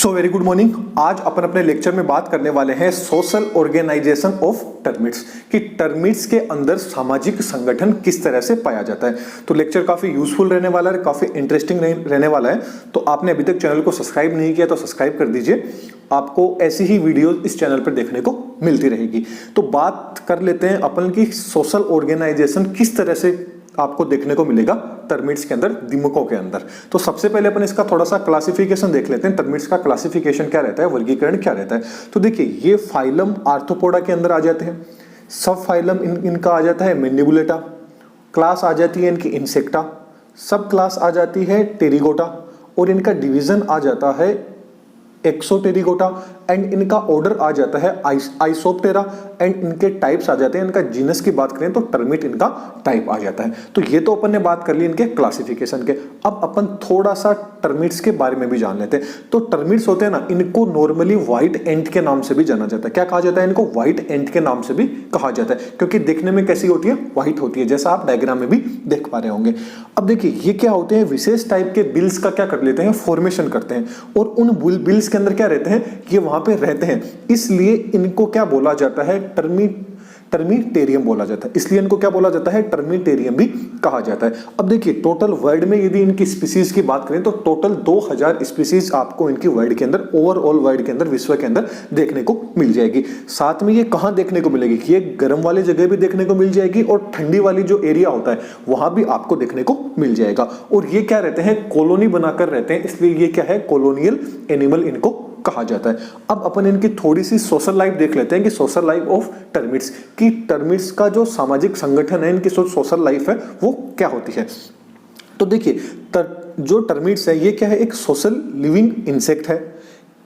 So very good morning. आज अपन अपने lecture में बात करने वाले हैं सोशल ऑर्गेनाइजेशन ऑफ टर्मिट्स कि टर्मिट्स के अंदर सामाजिक संगठन किस तरह से पाया जाता है। तो लेक्चर काफी यूजफुल रहने वाला है, काफी इंटरेस्टिंग रहने वाला है। तो आपने अभी तक चैनल को सब्सक्राइब नहीं किया तो सब्सक्राइब कर दीजिए, आपको ऐसी ही वीडियो इस चैनल पर देखने को मिलती रहेगी। तो बात कर लेते हैं अपन की सोशल ऑर्गेनाइजेशन किस तरह से आपको देखने को मिलेगा टर्मिट्स के अंदर, दिमकों के अंदर। तो सबसे पहले अपन इसका थोड़ा सा क्लासिफिकेशन देख लेते हैं। टर्मिट्स का क्लासिफिकेशन क्या रहता है, वर्गीकरण क्या रहता है। तो देखिए, ये फाइलम आर्थ्रोपोडा के अंदर आ जाते हैं। सब फाइलम इनका आ जाता है मैंडिबुलेटा, क्लास आ जाती है इनकी इंसेक्टा, सब क्लास आ जाती है टेरिगोटा, और इनका डिवीजन आ जाता है एक्सोटेरिगोटा, एंड इनका ऑर्डर आ जाता है आइसोप्टेरा, एंड इनके टाइप्स आ जाते हैं। इनका जीनस की बात करें तो टर्मिट इनका टाइप आ जाता है। तो ये तो अपन ने बात कर ली इनके क्लासिफिकेशन के। अब अपन थोड़ा सा टर्मिट्स के बारे में भी जान लेते हैं। तो टर्मिट्स होते हैं ना, इनको नॉर्मली व्हाइट एंट के नाम से भी जाना जाता है। क्या कहा जाता है इनको? व्हाइट एंट के नाम से भी कहा जाता है, क्योंकि देखने में कैसी होती है? व्हाइट होती है, जैसा आप डायग्राम में भी देख पा रहे होंगे। अब देखिए, ये क्या होते हैं? विशेष टाइप के बिल्स का क्या कर लेते हैं? फॉर्मेशन करते हैं, और उन बिल्स के अंदर क्या रहते हैं? ये वहां पे रहते हैं, इसलिए इनको क्या बोला जाता है? टर्मिटेरियम बोला जाता है। इसलिए इनको क्या बोला जाता है? टर्मिटेरियम भी कहा जाता है। अब देखिए, टोटल वर्ल्ड में यदि इनकी स्पीसीज की बात करें तो टोटल 2000 स्पीसीज आपको इनकी वर्ल्ड के अंदर, ओवरऑल वर्ल्ड के अंदर, विश्व के अंदर देखने को मिल जाएगी। साथ में ये कहां देखने को मिलेगी? ये गर्म वाली जगह भी देखने को मिल जाएगी, और ठंडी वाली जो एरिया होता है वहां भी आपको देखने को मिल जाएगा। और ये क्या रहते हैं? कॉलोनी बनाकर रहते हैं, इसलिए ये क्या है? कॉलोनियल एनिमल इनको कहा जाता है। अब अपन इनकी थोड़ी सी सोशल लाइफ देख लेते हैं कि सोशल लाइफ ऑफ टर्मिट्स, कि टर्मिट्स का जो सामाजिक संगठन है, इनकी सोशल लाइफ है, वो क्या होती है। तो देखिए, जो टर्मिट्स है ये क्या है? एक सोशल लिविंग इंसेक्ट है।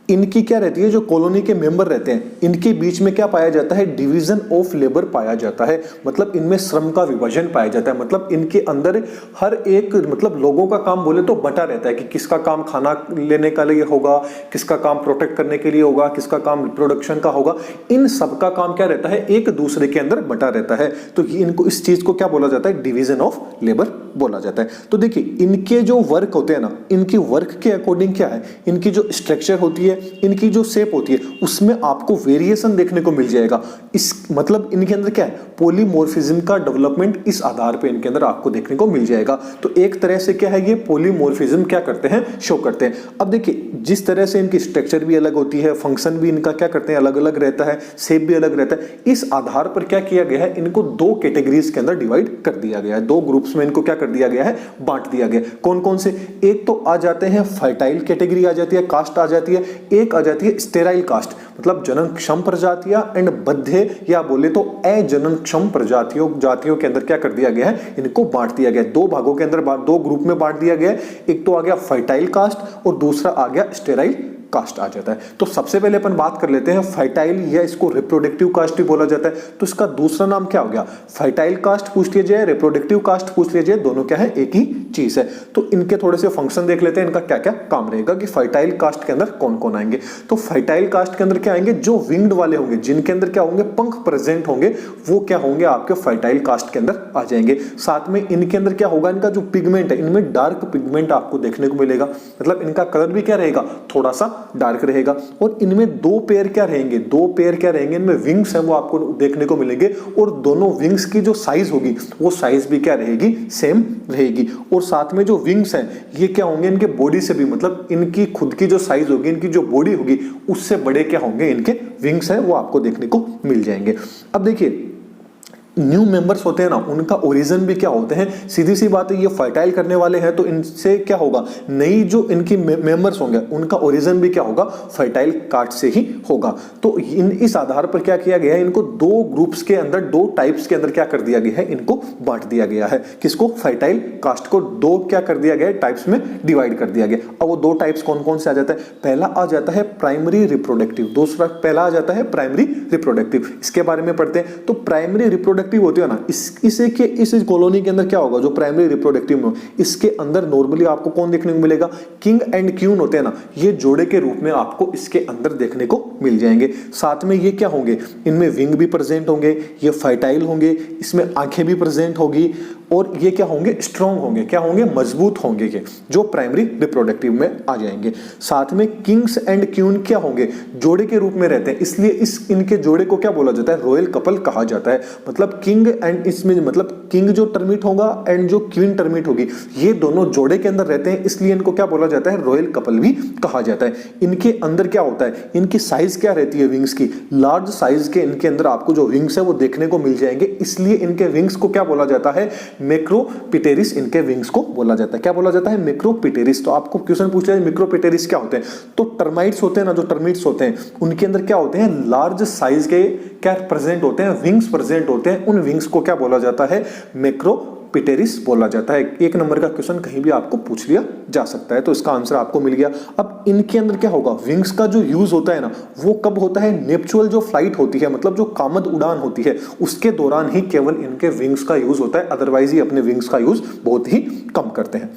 इनकी क्या रहती है? जो कॉलोनी के मेंबर रहते हैं, इनके बीच में क्या पाया जाता है? डिवीजन ऑफ लेबर पाया जाता है। मतलब इनमें श्रम का विभाजन पाया जाता है। मतलब इनके अंदर हर एक, मतलब लोगों का काम बोले तो बटा रहता है कि किसका काम खाना लेने के लिए होगा, किसका काम प्रोटेक्ट करने के लिए होगा, किसका काम रिप्रोडक्शन का होगा। इन सबका काम क्या रहता है? एक दूसरे के अंदर बटा रहता है। तो इनको, इस चीज को क्या बोला जाता है? डिवीजन ऑफ लेबर बोला जाता है। तो देखिए, इनके जो वर्क होते हैं ना, इनकी वर्क के अकॉर्डिंग क्या है? इनकी जो स्ट्रक्चर होती है, इनकी जो शेप होती है, उसमें आपको वेरिएशन देखने को मिल जाएगा। इस मतलब इनके अंदर क्या है? पॉलीमॉर्फिज्म का डेवलपमेंट इस आधार पे इनके अंदर आपको देखने को मिल जाएगा। तो एक तरह से क्या है? ये पॉलीमॉर्फिज्म क्या करते हैं? शो करते हैं। अब देखिए, जिस तरह से इनकी स्ट्रक्चर भी अलग होती है, फंक्शन भी इनका क्या करते हैं? अलग अलग रहता है, शेप भी अलग रहता है। इस आधार पर क्या किया गया है? इनको दो कैटेगरीज के अंदर डिवाइड कर दिया गया है। दो ग्रुप्स में इनको क्या कर दिया गया है? बांट दिया गया। कौन कौन से? एक तो आ जाते हैं फर्टाइल कैटेगरी आ जाती है, कास्ट आ जाती है। एक आ जाती है स्टेराइल कास्ट, मतलब जननक्षम प्रजातियां, एंड बद्धे या बोले तो अजननक्षम जातियों के अंदर क्या कर दिया गया है? इनको बांट दिया गया है। दो भागों के अंदर, दो ग्रुप में बांट दिया गया है। एक तो आ गया फर्टाइल कास्ट और दूसरा आ गया स्टेराइल कास्ट आ जाता है। तो सबसे पहले अपन बात कर लेते हैं फर्टाइल, या इसको रिप्रोडक्टिव कास्ट भी बोला जाता है। तो इसका दूसरा नाम क्या हो गया? फर्टाइल कास्ट पूछ लिया जाए, रिप्रोडक्टिव कास्ट पूछ लिया जाए, दोनों क्या है? एक ही चीज है। तो इनके थोड़े से फंक्शन देख लेते हैं, इनका क्या क्या काम रहेगा कि फर्टाइल कास्ट के अंदर कौन कौन आएंगे। तो फर्टाइल कास्ट के अंदर क्या आएंगे? जो विंग्ड वाले होंगे, जिनके अंदर क्या होंगे? पंख प्रेजेंट होंगे, वो क्या होंगे? आपके फर्टाइल कास्ट के अंदर आ जाएंगे। साथ में इनके अंदर क्या होगा? इनका जो पिगमेंट है, इनमें डार्क पिगमेंट आपको देखने को मिलेगा। मतलब इनका कलर भी क्या रहेगा? थोड़ा सा डार्क रहेगा। और इनमें दो पेयर क्या रहेंगे? दो पेयर क्या रहेंगे? इनमें विंग्स हैं, वो आपको देखने को मिलेंगे। और दोनों विंग्स की जो साइज होगी, वो साइज भी क्या रहेगी? सेम रहेगी। और साथ में जो विंग्स हैं, ये क्या होंगे? इनके बॉडी से भी, मतलब इनकी खुद की जो साइज होगी, इनकी जो बॉडी होगी, उससे बड़े क्या होंगे? इनके विंग्स हैं, वो आपको देखने को मिल जाएंगे। अब देखिए, न्यू मेंबर्स होते हैं ना, उनका ओरिजिन भी क्या होते हैं? सीधी सी बात है, ये फर्टाइल करने वाले हैं, तो इनसे क्या होगा? नई जो इनकी मेंबर्स होंगे, उनका ओरिजिन भी क्या होगा? फर्टाइल कास्ट से ही होगा। तो इस आधार पर क्या किया गया है? इनको दो ग्रुप्स के अंदर, दो टाइप्स के अंदर क्या कर दिया गया है? इनको बांट दिया गया है। किसको? फर्टाइल कास्ट को दो क्या कर दिया गया है? टाइप्स में डिवाइड कर दिया गया। अब वो दो टाइप्स कौन कौन से आ जाता है? पहला आ जाता है प्राइमरी रिप्रोडक्टिव, दूसरा पहला आ जाता है प्राइमरी रिप्रोडक्टिव। इसके बारे में पढ़ते हैं। तो प्राइमरी रिप्रोडक्टिव होती है ना, इस कॉलोनी के अंदर क्या होगा? जो प्राइमरी रिप्रोडक्टिव में, इसके अंदर नॉर्मली आपको कौन देखने को मिलेगा? किंग एंड क्वीन होते हैं ना, ये जोड़े के रूप में आपको इसके अंदर देखने को मिल जाएंगे। साथ में ये क्या होंगे? इनमें विंग भी प्रेजेंट होंगे, ये फर्टाइल होंगे, इसमें आंखें भी प्रेजेंट होगी, और ये क्या होंगे, स्ट्रॉन्ग होंगे, क्या होंगे, मजबूत होंगे, ये जो प्राइमरी रिप्रोडक्टिव में आ जाएंगे। साथ में किंग्स एंड क्वीन क्या होंगे, जोड़े के रूप में रहते हैं, इसलिए इनके जोड़े को क्या बोला जाता है, रॉयल कपल कहा जाता है। मतलब किंग एंड, इसमें मतलब किंग जो टर्मिट होगा एंड जो क्वीन टर्मिट होगी, ये दोनों जोड़े के अंदर रहते हैं, इसलिए इनको क्या बोला जाता है, रॉयल कपल भी कहा जाता है। इनके अंदर क्या होता है, इनकी साइज क्या रहती है विंग्स की, लार्ज साइज के इनके अंदर आपको जो विंग्स है वो देखने को मिल जाएंगे, इसलिए इनके विंग्स को क्या बोला जाता है, मैक्रोपिटेरिस, इनके विंग्स को बोला जाता है। क्या बोला जाता है, मैक्रोपिटेरिस। तो आपको क्वेश्चन पूछ रहा है मैक्रोपिटेरिस क्या होते हैं, तो टर्माइट्स होते हैं ना, जो टर्मिट्स होते हैं उनके अंदर क्या होते हैं, लार्ज साइज के क्या प्रेजेंट होते हैं, विंग्स प्रेजेंट होते हैं, उन विंग्स को क्या बोला जाता है, मैक्रोपिटेरिस बोला जाता है। एक नंबर का क्वेश्चन कहीं भी आपको पूछ लिया जा सकता है, तो इसका आंसर आपको मिल गया। अब इनके अंदर क्या होगा, विंग्स का जो यूज होता है ना, वो कब होता है, नेपचुअल जो फ्लाइट होती है, मतलब जो कामद उड़ान होती है, उसके दौरान ही केवल इनके विंग्स का यूज होता है, अदरवाइज ये अपने विंग्स का यूज बहुत ही कम करते हैं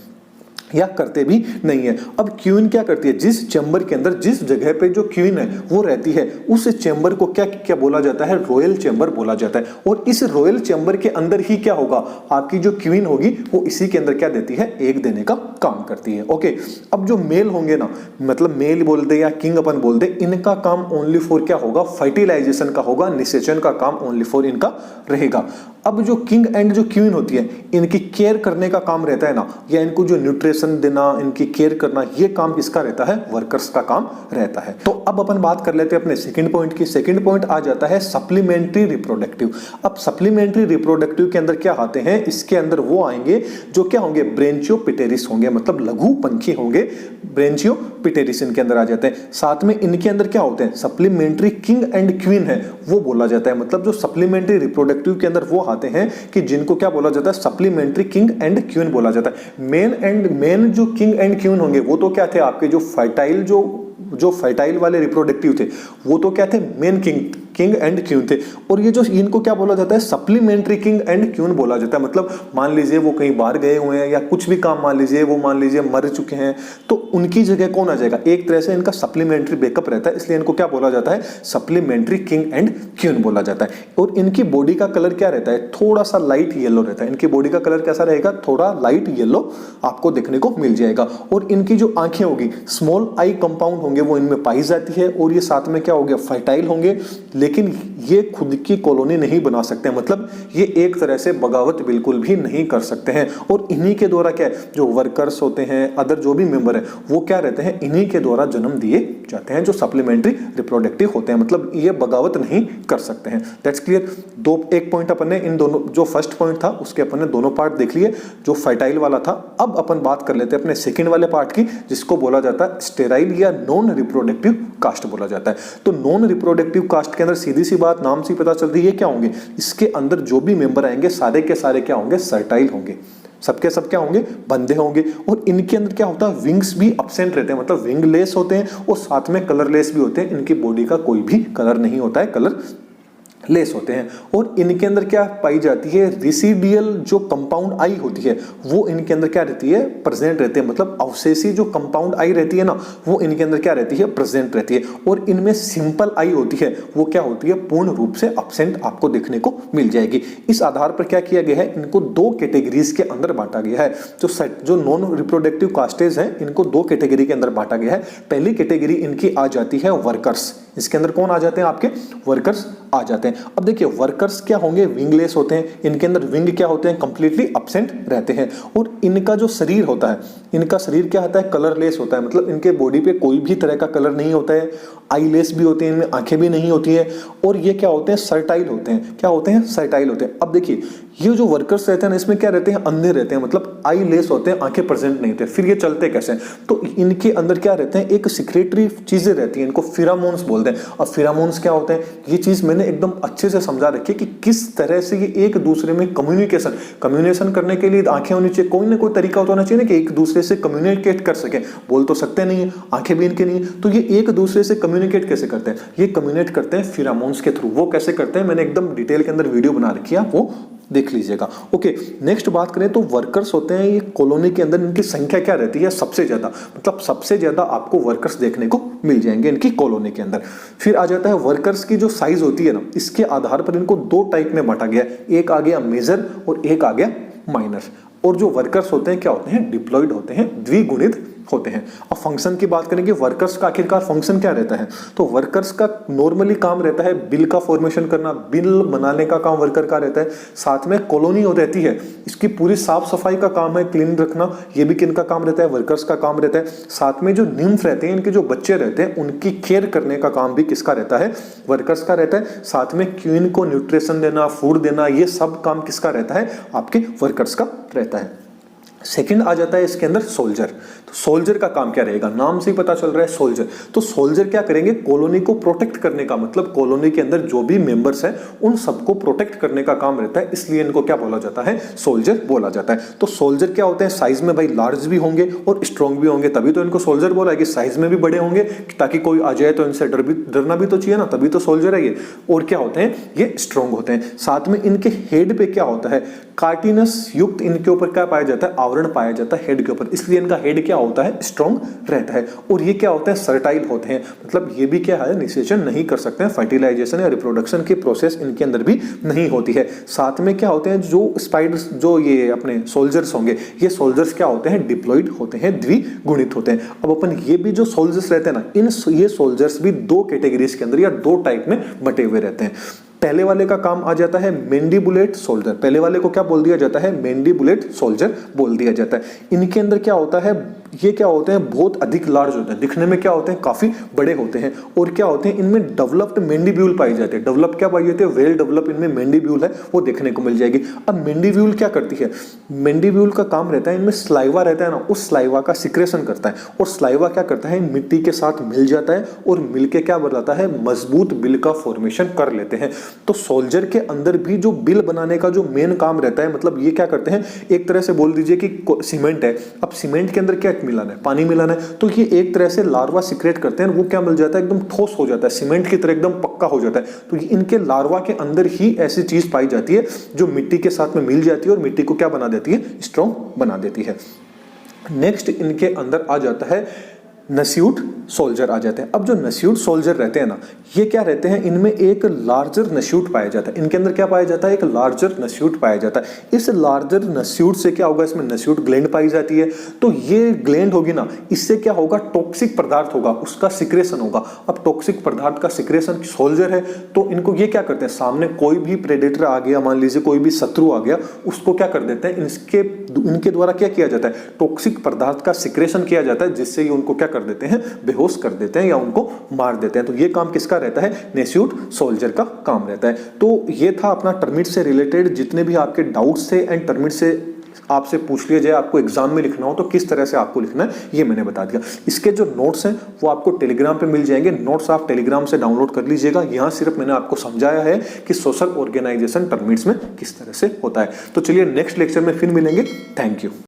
या करते भी नहीं है। अब क्वीन क्या करती है, जिस चैम्बर के अंदर, जिस जगह पे जो क्वीन है वो रहती है, उस चैम्बर को क्या क्या बोला जाता है, रॉयल चैम्बर बोला जाता है। और इस रॉयल चैम्बर के अंदर ही क्या होगा, आपकी जो क्वीन होगी वो इसी के अंदर क्या देती है, एग देने का काम करती है। ओके, अब जो मेल होंगे ना, मतलब मेल बोल दे या किंग अपन बोल दे, इनका काम ओनली फॉर क्या होगा, फर्टिलाइजेशन का होगा, निषेचन का काम ओनली फॉर इनका रहेगा। अब जो किंग एंड जो क्वीन होती है, इनकी केयर करने का काम रहता है ना, या इनको जो न्यूट्रिशन देना, इनकी केयर करना, ये काम किसका रहता है, वर्कर्स का काम रहता है। तो अब अपन बात कर लेते हैं अपने सेकंड पॉइंट की। सेकंड पॉइंट आ जाता है सप्लीमेंट्री रिप्रोडक्टिव। अब सप्लीमेंट्री रिप्रोडक्टिव के अंदर क्या आते हैं, इसके अंदर वो आएंगे जो क्या होंगे, ब्रेंचियोपिटेरिस होंगे, मतलब लघु पंखी होंगे, ब्रेंचियोपिटेरिस इनके अंदर आ जाते हैं। साथ में इनके अंदर क्या होते हैं, सप्लीमेंट्री किंग एंड क्वीन है वो बोला जाता है। मतलब जो सप्लीमेंट्री रिप्रोडक्टिव के अंदर वो आते हैं कि जिनको क्या बोला जाता है, सप्लीमेंट्री किंग एंड क्वीन बोला जाता है। मेन जो किंग एंड क्वीन होंगे वो तो क्या थे, आपके जो फर्टाइल जो फर्टाइल वाले रिप्रोडक्टिव थे वो तो क्या थे, मेन किंग एंड क्वीन थे। और ये जो इनको क्या बोला जाता है, सप्लीमेंट्री किंग एंड क्वीन बोला जाता है। मतलब मान लीजिए वो कहीं बाहर गए हुए हैं या कुछ भी काम, मान लीजिए वो मर चुके हैं, तो उनकी जगह कौन आ जाएगा, एक तरह से इनका सप्लीमेंट्री बैकअप रहता है, इसलिए इनको क्या बोला जाता है, सप्लीमेंट्री किंग एंड क्वीन बोला जाता है। और इनकी बॉडी का कलर क्या रहता है, थोड़ा सा लाइट येलो रहता है। इनकी बॉडी का कलर कैसा रहेगा, थोड़ा लाइट येलो आपको देखने को मिल जाएगा। और इनकी जो आंखें होगी, स्मॉल आई कंपाउंड होंगे, वो इनमें पाई जाती है। और ये साथ में क्या हो गया, फर्टाइल होंगे, लेकिन ये खुद की कॉलोनी नहीं बना सकते, मतलब ये एक तरह से बगावत बिल्कुल भी नहीं कर सकते हैं। और इन्हीं के द्वारा क्या है, जो वर्कर्स होते हैं, अदर जो भी मेंबर है, वो क्या रहते हैं, इन्हीं के द्वारा जन्म दिए जाते हैं, जो सप्लीमेंट्री रिप्रोडक्टिव होते हैं। मतलब ये बगावत नहीं कर सकते हैं। That's clear. एक पॉइंट अपन ने इन दोनों, जो फर्स्ट पॉइंट था उसके अपन ने दोनों पार्ट देख लिए, जो फर्टाइल वाला था। अब अपन बात कर लेते हैं अपने सेकंड वाले पार्ट की, जिसको बोला जाता है स्टेराइल या नॉन रिप्रोडक्टिव कास्ट बोला जाता है। तो नॉन रिप्रोडक्टिव कास्ट के अंदर सीधी सी बात, नाम से पता चलती है क्या होंगे, इसके अंदर जो भी मेंबर आएंगे सारे के सारे क्या होंगे, सर्टाइल होंगे, सबके सब क्या होंगे, बंधे होंगे। और इनके अंदर क्या होता है, विंग्स भी अब्सेंट रहते हैं, मतलब विंगलेस होते हैं, और साथ में कलरलेस भी होते हैं। इनकी बॉडी का कोई भी कलर नहीं होता है, कलर लेस होते हैं। और इनके अंदर क्या पाई जाती है, रिसीडियल जो कंपाउंड आई होती है वो इनके अंदर क्या रहती है, प्रेजेंट रहती है। मतलब अवशेषी जो कंपाउंड आई रहती है ना, वो इनके अंदर क्या रहती है, प्रेजेंट रहती है। और इनमें सिंपल आई होती है, वो क्या होती है, पूर्ण रूप से अब्सेंट आपको देखने को मिल जाएगी। इस आधार पर क्या किया गया है, इनको दो कैटेगरीज के अंदर बांटा गया है। जो नॉन रिप्रोडक्टिव कास्टेज हैं, इनको दो कैटेगरी के अंदर बांटा गया है। पहली कैटेगरी इनकी आ जाती है वर्कर्स। इसके अंदर कौन आ जाते हैं, आपके वर्कर्स आ जाते हैं। अब देखिए वर्कर्स क्या होंगे, विंगलेस होते हैं, इनके अंदर विंग क्या होते हैं, कंप्लीटली अब्सेंट रहते हैं। और इनका जो शरीर होता है, इनका शरीर क्या होता है, कलरलेस होता है। मतलब इनके बॉडी पे कोई भी तरह का कलर नहीं होता है, आईलेस भी होते हैं, इनमें आंखें भी नहीं होती है। और ये क्या होते हैं, सर्टाइल होते हैं। क्या होते हैं, सर्टाइल होते हैं। अब देखिए ये जो वर्कर्स रहते हैं ना, इसमें क्या रहते हैं, अंधे रहते हैं, मतलब आईलेस होते हैं, आंखें प्रेजेंट नहीं होते। फिर ये चलते कैसे, तो इनके अंदर क्या रहते हैं, एक सिक्रेटरी चीजें रहती हैं, इनको फिरामोन्स बोलते हैं। अब फिरामोन्स क्या होते हैं, ये चीज मैंने एकदम अच्छे से समझा रखी है कि किस तरह से ये एक दूसरे में कम्युनिकेशन करने के लिए आंखें होनी चाहिए, कोई ना कोई तरीका होना चाहिए ना कि एक दूसरे से कम्युनिकेट कर सके। बोल तो सकते नहीं है, आंखें भी इनके नहीं, तो ये एक दूसरे से कम्युनिकेट कैसे करते हैं, ये कम्युनिकेट करते हैं फिरामोन्स के थ्रू। वो कैसे करते हैं, मैंने एकदम डिटेल के अंदर वीडियो बना रखी है, वो देख लीजिएगा। ओके, नेक्स्ट बात करें तो वर्कर्स होते हैं, ये कॉलोनी के अंदर इनकी संख्या क्या रहती है, सबसे ज्यादा, मतलब सबसे ज्यादा आपको वर्कर्स देखने को मिल जाएंगे इनकी कॉलोनी के अंदर। फिर आ जाता है वर्कर्स की जो साइज होती है ना, इसके आधार पर इनको दो टाइप में बांटा गया, एक आ गया मेजर और एक आ गया माइनर। और जो वर्कर्स होते हैं क्या होते हैं, डिप्लॉयड होते हैं, द्विगुणित होते हैं। अब फंक्शन की बात करेंगे, वर्कर्स का आखिरकार फंक्शन क्या रहता है, तो वर्कर्स का नॉर्मली काम रहता है बिल का फॉर्मेशन करना, बिल बनाने का काम वर्कर का रहता है, साथ में कॉलोनी हो रहती है, इसकी पूरी साफ सफाई का काम है, क्लीन रखना, ये भी किन का काम रहता है, वर्कर्स का काम रहता है। साथ में जो निम्फ रहते हैं, इनके जो बच्चे रहते हैं, उनकी केयर करने का काम भी किसका रहता है, वर्कर्स का रहता है। साथ में क्वीन को न्यूट्रिशन देना, फूड देना, ये सब काम किसका रहता है, आपके वर्कर्स का रहता है। सेकंड आ जाता है इसके अंदर सोल्जर। तो सोल्जर का काम क्या रहेगा, नाम से ही पता चल रहा है सोल्जर। तो सोल्जर क्या करेंगे, कॉलोनी को प्रोटेक्ट करने का, मतलब कॉलोनी के अंदर जो भी मेंबर्स हैं उन सबको प्रोटेक्ट करने का काम रहता है, इसलिए इनको क्या बोला जाता है, सोल्जर बोला जाता है। तो सोल्जर क्या होते हैं, साइज में भाई लार्ज भी होंगे और स्ट्रॉन्ग भी होंगे, तभी तो इनको सोल्जर बोला है कि साइज में भी बड़े होंगे ताकि कोई आ जाए तो इनसे डरना भी तो चाहिए ना, तभी तो सोल्जर है ये। और क्या होते हैं, ये स्ट्रॉन्ग होते हैं। साथ में इनके हेड पे क्या होता है, कार्टिनस युक्त इनके ऊपर क्या पाया जाता है, आवरण पाया जाता है हेड के ऊपर, इसलिए इनका हेड क्या होता है, स्ट्रॉन्ग रहता है। और ये क्या होते हैं, सर्टाइल होते हैं, मतलब ये भी क्या है, निषेचन नहीं कर सकते हैं, फर्टिलाइजेशन या रिप्रोडक्शन की प्रोसेस इनके अंदर भी नहीं होती है। साथ में क्या होते हैं, जो स्पाइडर्स, जो ये अपने सोल्जर्स होंगे, ये सोल्जर्स क्या होते हैं, डिप्लॉयड होते हैं, द्विगुणित होते हैं। अब अपन ये भी जो सोल्जर्स रहते हैं ना, ये सोल्जर्स भी दो कैटेगरीज के अंदर या दो टाइप में बटे हुए रहते हैं। पहले वाले का काम आ जाता है मैंडिबुलेट सोल्जर, पहले वाले को क्या बोल दिया जाता है, मैंडिबुलेट सोल्जर बोल दिया जाता है। इनके अंदर क्या होता है, ये क्या होते हैं, बहुत अधिक लार्ज होते हैं, दिखने में क्या होते हैं, काफी बड़े होते हैं। और क्या होते हैं, इनमें डेवलप्ड मैंडिब्यूल पाई जाती है, डेवलप क्या पाई जाती है, वेल डेवलप इनमें मैंडिब्यूल है, वो देखने को मिल जाएगी। अब मैंडिब्यूल क्या करती है, मैंडिब्यूल का काम रहता है, इनमें स्लाइवा रहता है ना, उस स्लाइवा का सिक्रेशन करता है, और स्लाइवा क्या करता है, मिट्टी के साथ मिल जाता है और मिलके क्या बनाता है, मजबूत बिल का फॉर्मेशन कर लेते हैं। तो सोल्जर के अंदर भी जो बिल बनाने का जो मेन काम रहता है, मतलब ये क्या करते हैं, एक तरह से बोल दीजिए कि सीमेंट है, अब सीमेंट के अंदर क्या मिलाना है, पानी मिलाना है, तो ये एक तरह से लार्वा सिक्रेट करते हैं, वो क्या मिल जाता है, एकदम ठोस हो जाता है, सीमेंट की तरह एकदम पक्का हो जाता है। तो इनके लार्वा के अंदर ही ऐसी चीज पाई जाती है जो मिट्टी के साथ में मिल जाती है और मिट्टी को क्या बना देती है, स्ट्रॉन्ग बना देती है। नेक्स्ट इनके अंदर आ जाता है नस्यूट सोल्जर आ जाते हैं। अब जो नस्यूट सोल्जर रहते हैं ना, ये क्या रहते हैं, इनमें एक लार्जर नस्यूट पाया जाता है, इनके अंदर क्या पाया जाता है, एक लार्जर नस्यूट पाया जाता है। इस लार्जर नस्यूट से क्या होगा, इसमें नस्यूट ग्लैंड पाई जाती है, तो ये ग्लैंड होगी ना, इससे क्या होगा, टॉक्सिक पदार्थ होगा, उसका सिक्रेशन होगा। अब टॉक्सिक पदार्थ का सिक्रेशन सोल्जर है, तो इनको ये क्या करते हैं, सामने कोई भी प्रेडेटर आ गया, मान लीजिए कोई भी शत्रु आ गया, उसको क्या कर देते हैं, इनके द्वारा क्या किया जाता है, टॉक्सिक पदार्थ का सिक्रेशन किया जाता है, जिससे ये उनको क्या कर देते हैं, बेहोश कर देते हैं या उनको मार देते हैं। तो ये काम किसका रहता है, नस्यूट सोल्जर का काम रहता है। तो ये था अपना टर्मिट से रिलेटेड जितने भी आपके डाउट्स थे, एंड टर्मिट से आपसे पूछ लिया जाए आपको एग्जाम में लिखना हो तो किस तरह से आपको लिखना है, ये मैंने बता दिया। इसके जो नोट्स हैं वो आपको टेलीग्राम पे मिल जाएंगे, नोट्स आप टेलीग्राम से डाउनलोड कर लीजिएगा। यहाँ सिर्फ मैंने आपको समझाया है कि सोशल ऑर्गेनाइजेशन टर्मिट्स में किस तरह से होता है। तो चलिए नेक्स्ट लेक्चर में फिर मिलेंगे। Thank you.